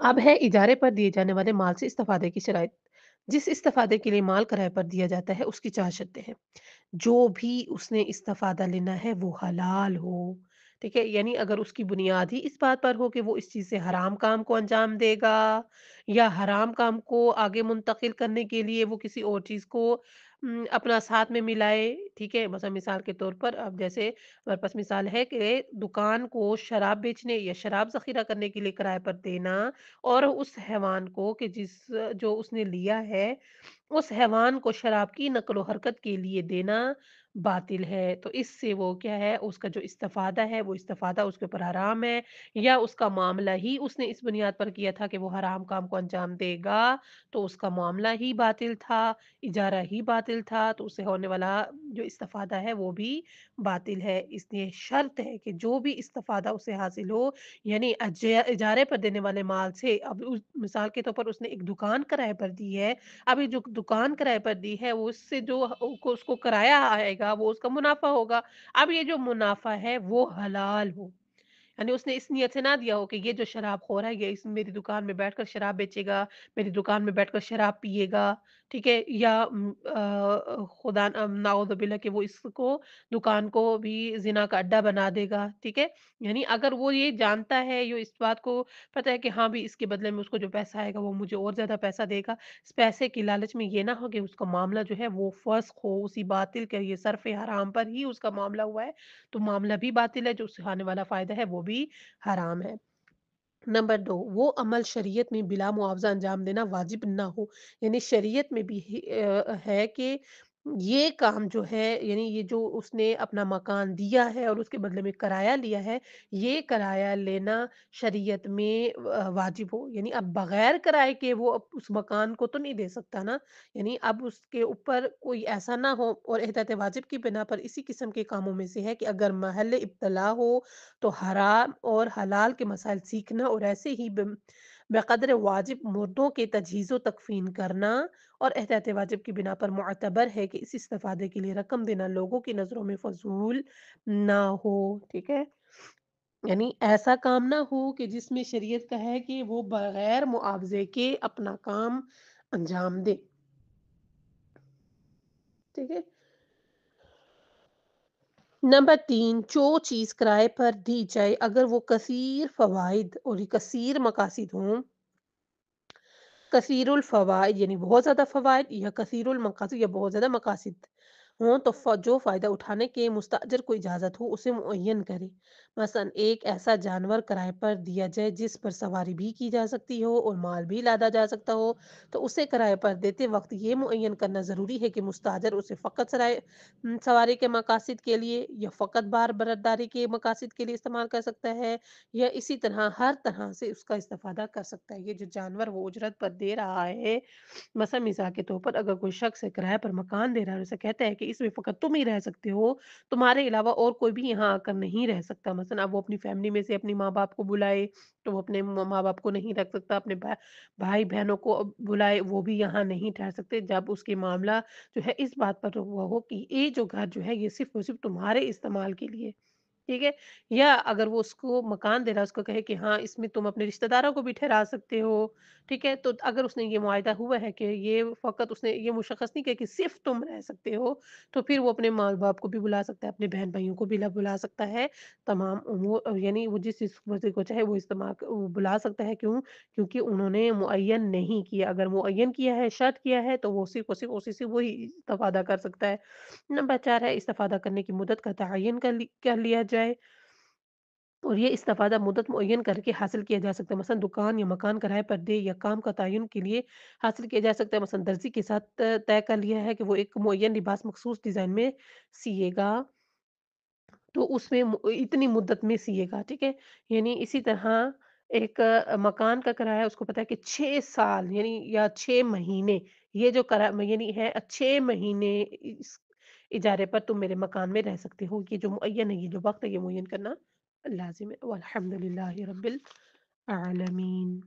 अब है इजारे पर दिए जाने वाले माल से इस्तिफादे की शराइत। जिस इस्तिफादे के लिए माल किराए पर दिया जाता है उसकी 4 शर्तें हैं। जो भी उसने इस्तिफादा लेना है वो हलाल हो, ठीक है? यानी अगर उसकी बुनियाद ही इस बात पर हो कि वो इस चीज़ से हराम काम को अंजाम देगा या हराम काम को आगे मुंतकिल करने के लिए वो किसी और चीज़ को अपना साथ में मिलाए, ठीक है? मतलब मिसाल के तौर पर अब जैसे हमारे पास मिसाल है कि दुकान को शराब बेचने या शराब ज़ख़ीरा करने के लिए किराए पर देना और उस हैवान को कि जो उसने लिया है उस हैवान को शराब की नक़्ल व हरकत के लिए देना बातिल है। तो इससे वो क्या है, उसका जो इस्तिफ़ादा है, वो इस्तिफ़ादा उसके ऊपर हराम है या उसका मामला ही उसने इस बुनियाद पर किया था कि वो हराम काम को अंजाम देगा, तो उसका मामला ही बातिल था, इजारा ही बातिल था, तो उससे होने वाला जो इस्तिफ़ादा है, वो भी बातिल है। इसलिए शर्त है कि जो भी इस्तिफ़ादा उसे हासिल हो, यानी इजारे पर देने वाले माल से अब उस मिसाल के तौर पर उसने एक दुकान किराए पर दी है, अभी जो दुकान किराए पर दी है, वो उससे जो को उसको किराया आएगा, वो उसका मुनाफ़ा होगा। अब ये जो मुनाफ़ा है, वो हलाल हो। यानी उसने इस नियत से ना दिया हो कि ये जो शराबखोर है, ये इस मेरी दुकान में बैठकर शराब बेचेगा, मेरी दुकान में बैठकर शराब पिएगा, ठीक है? या खुदा नाउज़ बिल्ला कि वो इसको दुकान को भी ज़िना का अड्डा बना देगा, ठीक है? यानी अगर वो ये जानता है, यो इस बात को पता है कि हाँ भी इसके बदले में उसको जो पैसा आएगा, वो मुझे और ज़्यादा पैसा देगा। इस पैसे की लालच में ये ना हो कि उसका मामला जो है वो फ़स्ख़ हो, उसी बातिल के ये सर्फ़ हराम पर ही उसका मामला हुआ है, तो मामला भी बातिल है, जो उससे आने वाला फ़ायदा है वो भी हराम है। नंबर 2 वो अमल शरीयत में बिला मुआवज़ा अंजाम देना वाजिब ना हो। यानी शरीयत में भी है कि ये काम जो है यानी ये जो उसने अपना मकान दिया है और उसके बदले में किराया लिया है, ये किराया लेना शरीयत में वाजिब हो। यानी अब बगैर किराए के वो उस मकान को तो नहीं दे सकता ना। यानी अब उसके ऊपर कोई ऐसा ना हो और एहतियात वाजिब की बिना पर इसी किस्म के कामों में से है कि अगर महल इब्तला हो तो हराम और हलाल के मसाइल सीखना और ऐसे ही बेक़द्र वाजिब मुर्दों के तजहीज़ तकफ़ीन करना और एहतियात वाजिब की बिना पर मुअतबर है कि इस इस्तिफ़ादे के लिए रकम देना लोगों की नज़रों में फ़ज़ूल ना हो, ठीक है? यानी ऐसा काम ना हो कि जिसमें शरीयत का है कि वो बगैर मुआवज़े के अपना काम अंजाम दे, ठीक है? नंबर 3 जो चीज़ किराए पर दी जाए अगर वो कसीर फ़वाइद और कसीर मकासिद हों, कसीरुल फ़वाइद यानी बहुत ज़्यादा फ़वाइद या कसीरुल मकासिद या बहुत ज़्यादा मकासिद हों तो जो फ़ायदा उठाने के मुस्तअजर को इजाज़त हो उसे मुअय्यन करे। मसलन एक ऐसा जानवर किराए पर दिया जाए जिस पर सवारी भी की जा सकती हो और माल भी लादा जा सकता हो, तो उसे किराए पर देते वक़्त ये मुअय्यन करना ज़रूरी है कि मुस्तअजर उसे फ़कत सवारी के मकासद के लिए या फ़कत बार-बरदारी के मकासद के लिए इस्तेमाल कर सकता है या इसी तरह हर तरह से उसका इस्तेफ़ादा कर सकता है। ये जो जानवर वो उजरत पर दे रहा है, मसलन मिसाल के तौर पर अगर कोई शख्स है किराए पर मकान दे रहा है और उसे कहता है कि इसमें फ़कत तुम ही रह सकते हो, तुम्हारे अलावा और कोई भी यहाँ आकर नहीं रह सकता। मसलन अब वो अपनी फ़ैमिली में से अपने माँ-बाप को बुलाए, तो वो अपने माँ-बाप को नहीं रख सकता, अपने भाई-बहनों को बुलाए, वो भी यहाँ नहीं ठहर सकते। जब उसके मामला जो है इस बात पर हुआ हो कि ये जो घर जो है ये सिर्फ़ और सिर्फ़ तुम्हारे इस्तेमाल के लिए ठीक है? या अगर वो उसको मकान दे रहा है, उसको कहे कि हाँ, इसमें तुम अपने रिश्तेदारों को भी ठहरा सकते हो, ठीक है? तो अगर उसने ये मुआहिदा हुआ है कि ये फ़क़त उसने ये मुशख़्ख़स नहीं किया कि सिर्फ़ तुम रह सकते हो, तो फिर वो अपने माँ-बाप को भी बुला सकता है, अपने बहन-भाइयों को भी बुला सकता है। तमाम यानी वो जिस किसी को चाहे वो वो बुला सकता है, क्यों? क्योंकि उन्होंने मुअय्यन नहीं किया। अगर मुअय्यन किया है, शर्त किया है, तो वो सिर्फ़ और सिर्फ़ उसी से वही इस्तिफ़ादा कर सकता है। नंबर 4 है इस्तिफ़ादा करने की मुद्दत का तयन कर लिया जाए और ये इस्तिफ़ादा मुद्दत मुअय्यन करके हासिल किया जा सकता है। मसलन दुकान या मकान किराए पर दे या काम का तयन के लिए हासिल किया जा सकता है। मसलन दर्ज़ी के साथ तय कर लिया है कि वो एक मुअय्यन लिबास मख़सूस डिज़ाइन में सिएगा, तो उसमें इतनी मुद्दत में सिएगा, ठीक है? यानी इसी तरह एक मकान का किराया उसको पता है कि 6 साल यानी या 6 महीने ये जो यानी है 6 महीने इस इजारे पर तुम मेरे मकान में रह सकते हो। ये जो मुअय्यन है, ये जो वक़्त है, ये मुअय्यन करना लाज़िम है। वल्हम्दुलिल्लाहि रब्बिल आलमीन।